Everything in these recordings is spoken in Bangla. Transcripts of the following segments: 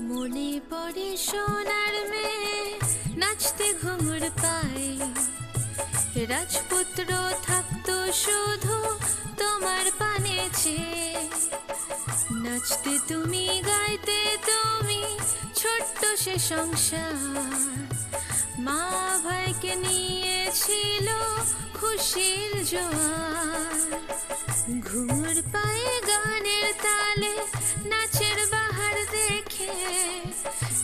মনে পড়ে সোনার মেয়ে নাচতে ঘুঙুর পায়ে, রাজপুত্র থাকতো শুধু তোমার পানে চেয়ে। নাচতে তুমি, গাইতে তুমি, ছোট্ট সে সংসার। মা ভাইকে নিয়েছিল খুশির জোয়ার। ঘুঙুর পায়ে গানের তালে নাচের বাহার দেখে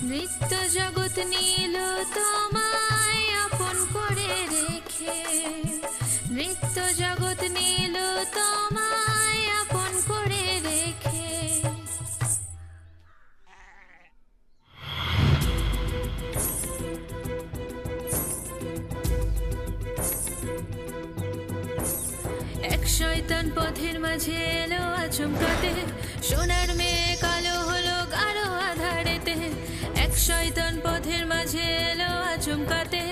নৃত্য জগৎ নিল তোমায় আপন করে রেখে। নৃত্য জগৎ নিল তোমায় আপন করে রেখে। এক শয়তান পথের মাঝে এলো আচমকাতে, সোনার মেয়ে কালো হলো গাঢ় আধারেতে। এক শয়তান পথের মাঝে এলো আচমকাতে,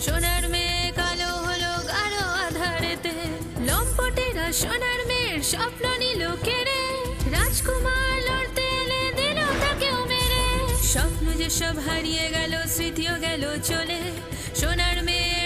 সোনার মেয়ে কালো হলো গাঢ় আধারেতে। লম্পটেরা সোনার মেয়ের স্বপ্ন নিল কেড়ে, রাজকুমার লড়তে এলে দিল তাকেও মেরে। স্বপ্ন যে সব হারিয়ে গেল, স্মৃতিও গেল চলে, সোনার মেয়ে